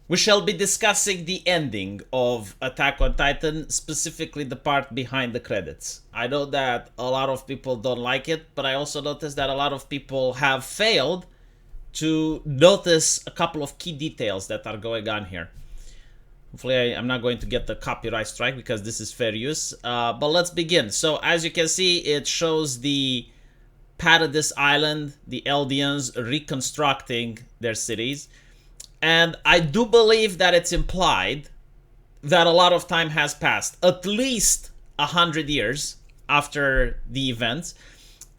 We shall be discussing the ending of Attack on Titan, specifically the part behind the credits. I know that a lot of people don't like it, but I also noticed that a lot of people have failed to notice a couple of key details that are going on here. Hopefully, I'm not going to get the copyright strike because this is fair use. But let's begin. So, as you can see, it shows the Paradis Island, the Eldians reconstructing their cities. And I do believe that it's implied that a lot of time has passed, at least 100 years after the events.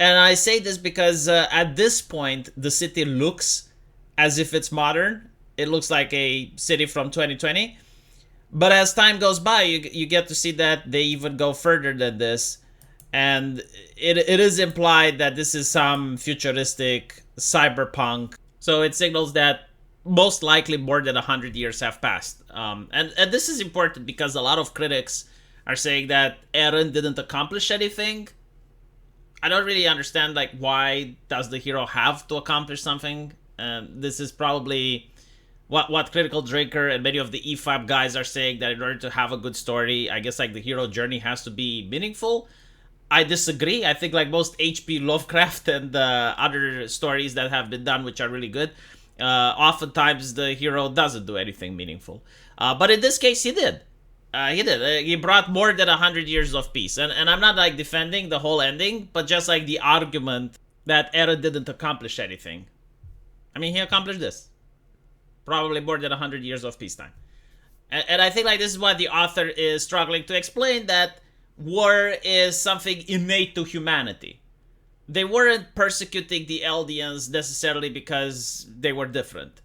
And I say this because at this point, the city looks as if it's modern. It looks like a city from 2020. But as time goes by, you get to see that they even go further than this. And it is implied that this is some futuristic cyberpunk. So it signals that most likely more than 100 years have passed. And this is important because a lot of critics are saying that Eren didn't accomplish anything. I don't really understand, like, why does the hero have to accomplish something? This is probably what Critical Drinker and many of the EFAB guys are saying, that in order to have a good story, I guess like the hero journey has to be meaningful. I disagree. I think like most HP Lovecraft and other stories that have been done, which are really good, oftentimes the hero doesn't do anything meaningful. But in this case, he did. He did. He brought more than 100 years of peace, and I'm not like defending the whole ending, but just like the argument that Eren didn't accomplish anything. I mean, he accomplished this. Probably more than 100 years of peacetime. And I think like this is what the author is struggling to explain, that war is something innate to humanity. They weren't persecuting the Eldians necessarily because they were different.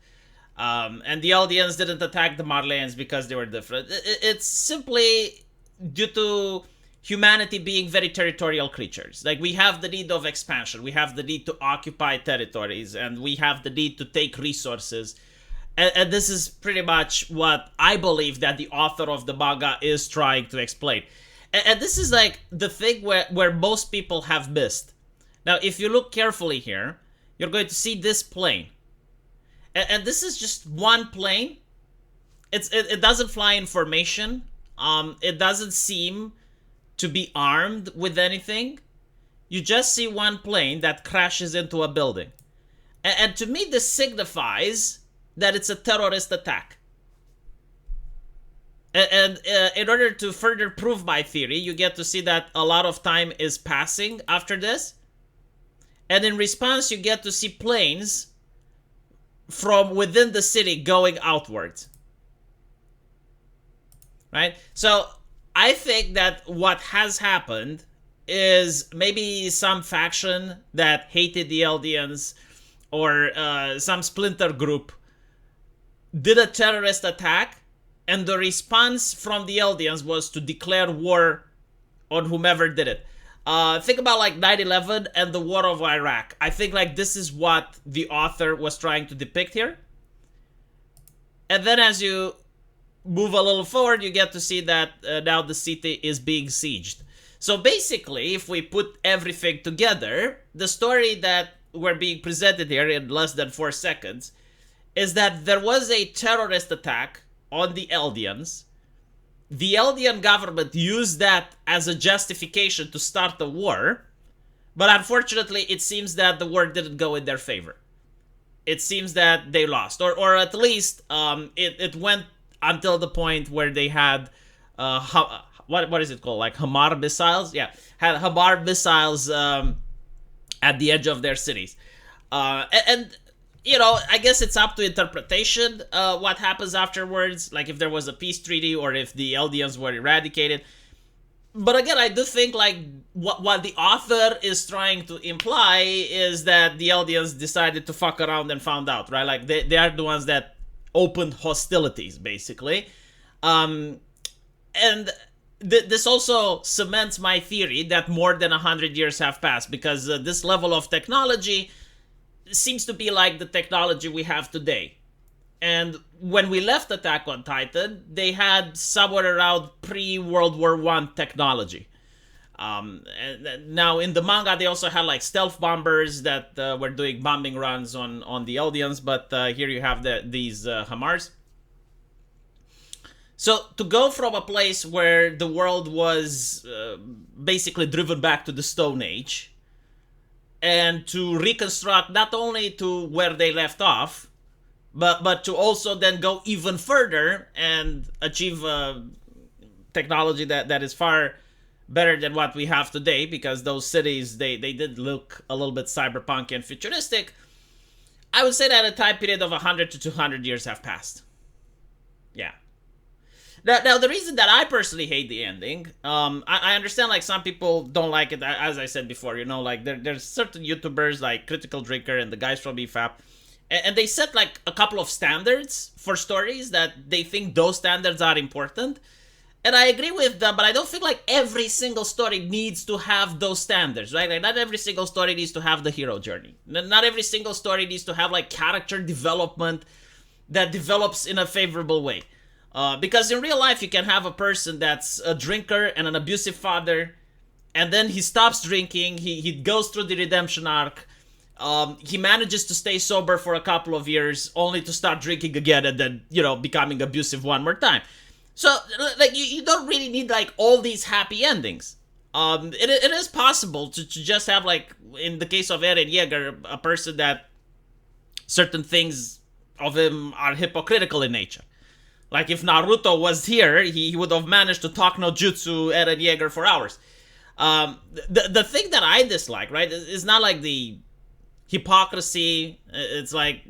And the Eldians didn't attack the Marleyans because they were different. It's simply due to humanity being very territorial creatures. Like, we have the need of expansion, we have the need to occupy territories, and we have the need to take resources. And this is pretty much what I believe that the author of the manga is trying to explain. And this is like the thing where most people have missed. Now, if you look carefully here, you're going to see this plane. And this is just one plane. It doesn't fly in formation. It doesn't seem to be armed with anything. You just see one plane that crashes into a building. And to me, this signifies that it's a terrorist attack. And in order to further prove my theory, you get to see that a lot of time is passing after this. And in response, you get to see planes from within the city going outwards. Right? So I think that what has happened is maybe some faction that hated the Eldians, or some splinter group did a terrorist attack, and the response from the Eldians was to declare war on whomever did it. Think about like 9/11 and the war of Iraq. I think like this is what the author was trying to depict here. And then as you move a little forward, you get to see that now the city is being sieged. So basically, if we put everything together, the story that we're being presented here in less than 4 seconds is that there was a terrorist attack on the Eldians. The Eldian government used that as a justification to start the war, but unfortunately it seems that the war didn't go in their favor. It seems that they lost, or at least it went until the point where they had what is it called, like Hamar missiles? Yeah, had Hamar missiles at the edge of their cities, and you know, I guess it's up to interpretation what happens afterwards, like if there was a peace treaty or if the Eldians were eradicated. But again, I do think like what the author is trying to imply is that the Eldians decided to fuck around and found out, right? Like they are the ones that opened hostilities, basically. And this also cements my theory that more than 100 years have passed, because this level of technology seems to be like the technology we have today. And when we left Attack on Titan, they had somewhere around pre-World War I technology. And now in the manga, they also had like stealth bombers that were doing bombing runs on the Eldians, but here you have these Hamars. So to go from a place where the world was basically driven back to the Stone Age, and to reconstruct not only to where they left off, but to also then go even further and achieve technology that is far better than what we have today, because those cities, they did look a little bit cyberpunk and futuristic. I would say that a time period of 100 to 200 years have passed. Yeah. Now, the reason that I personally hate the ending, I understand like some people don't like it. As I said before, like there's certain YouTubers like Critical Drinker and the guys from EFAP, and they set like a couple of standards for stories that they think those standards are important. And I agree with them, but I don't feel like every single story needs to have those standards, right? Like, not every single story needs to have the hero journey. Not every single story needs to have like character development that develops in a favorable way. Because in real life, you can have a person that's a drinker and an abusive father, and then he stops drinking, he goes through the redemption arc, he manages to stay sober for a couple of years, only to start drinking again and then, becoming abusive one more time. So, like, you don't really need, like, all these happy endings. It is possible to just have, like, in the case of Eren Yeager, a person that certain things of him are hypocritical in nature. Like, if Naruto was here, he would have managed to talk no jutsu Eren Yeager for hours. The thing that I dislike, right, is not like the hypocrisy. It's like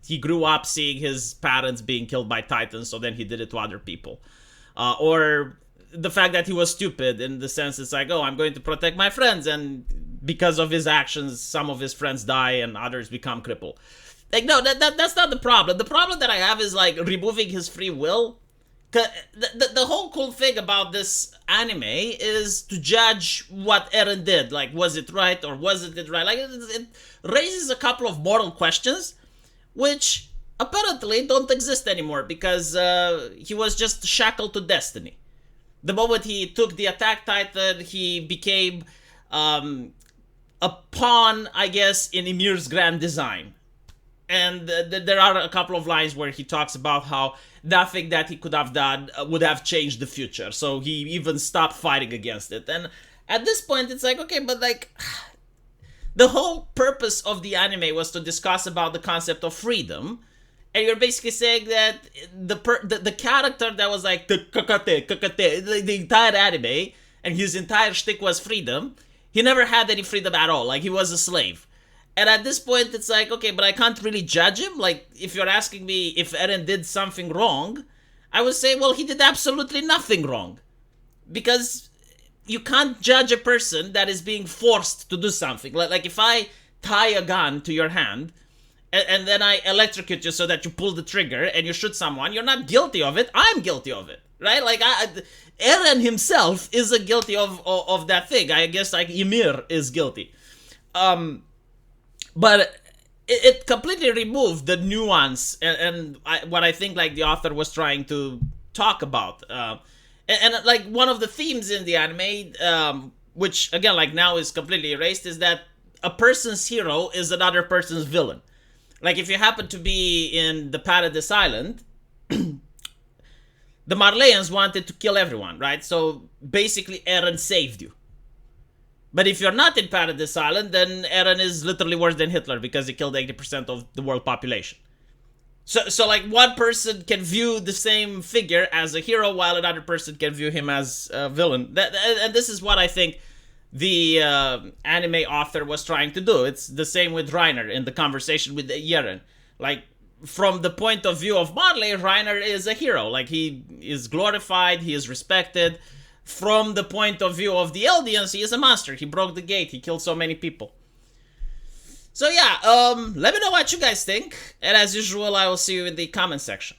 he grew up seeing his parents being killed by titans, so then he did it to other people. Or the fact that he was stupid, in the sense it's like, oh, I'm going to protect my friends, and because of his actions, some of his friends die and others become crippled. Like, no, that's not the problem. The problem that I have is, like, removing his free will. The whole cool thing about this anime is to judge what Eren did. Like, was it right or wasn't it right? Like, it raises a couple of moral questions, which apparently don't exist anymore, because he was just shackled to destiny. The moment he took the Attack Titan, he became a pawn, I guess, in Ymir's grand design. And there are a couple of lines where he talks about how nothing that he could have done would have changed the future. So he even stopped fighting against it. And at this point, it's like, okay, but like, the whole purpose of the anime was to discuss about the concept of freedom. And you're basically saying that the character that was like the kakate, the entire anime, and his entire shtick was freedom, he never had any freedom at all. Like, he was a slave. And at this point, it's like, okay, but I can't really judge him. Like, if you're asking me if Eren did something wrong, I would say, well, he did absolutely nothing wrong. Because you can't judge a person that is being forced to do something. Like if I tie a gun to your hand, and then I electrocute you so that you pull the trigger and you shoot someone, you're not guilty of it. I'm guilty of it, right? Like, Eren himself is guilty of that thing. I guess, like, Ymir is guilty. But it completely removed the nuance and what I think, like, the author was trying to talk about. And like, one of the themes in the anime, which again, like, now is completely erased, is that a person's hero is another person's villain. Like, if you happen to be in the Paradise Island, the Marleyans wanted to kill everyone, right? So basically, Eren saved you. But if you're not in Paradise Island, then Eren is literally worse than Hitler, because he killed 80% of the world population. So like, one person can view the same figure as a hero, while another person can view him as a villain. And this is what I think the anime author was trying to do. It's the same with Reiner in the conversation with Eren. Like, from the point of view of Marley, Reiner is a hero. Like, he is glorified, he is respected. From the point of view of the Eldians, he is a monster. He broke the gate. He killed so many people. So yeah, let me know what you guys think. And as usual, I will see you in the comment section.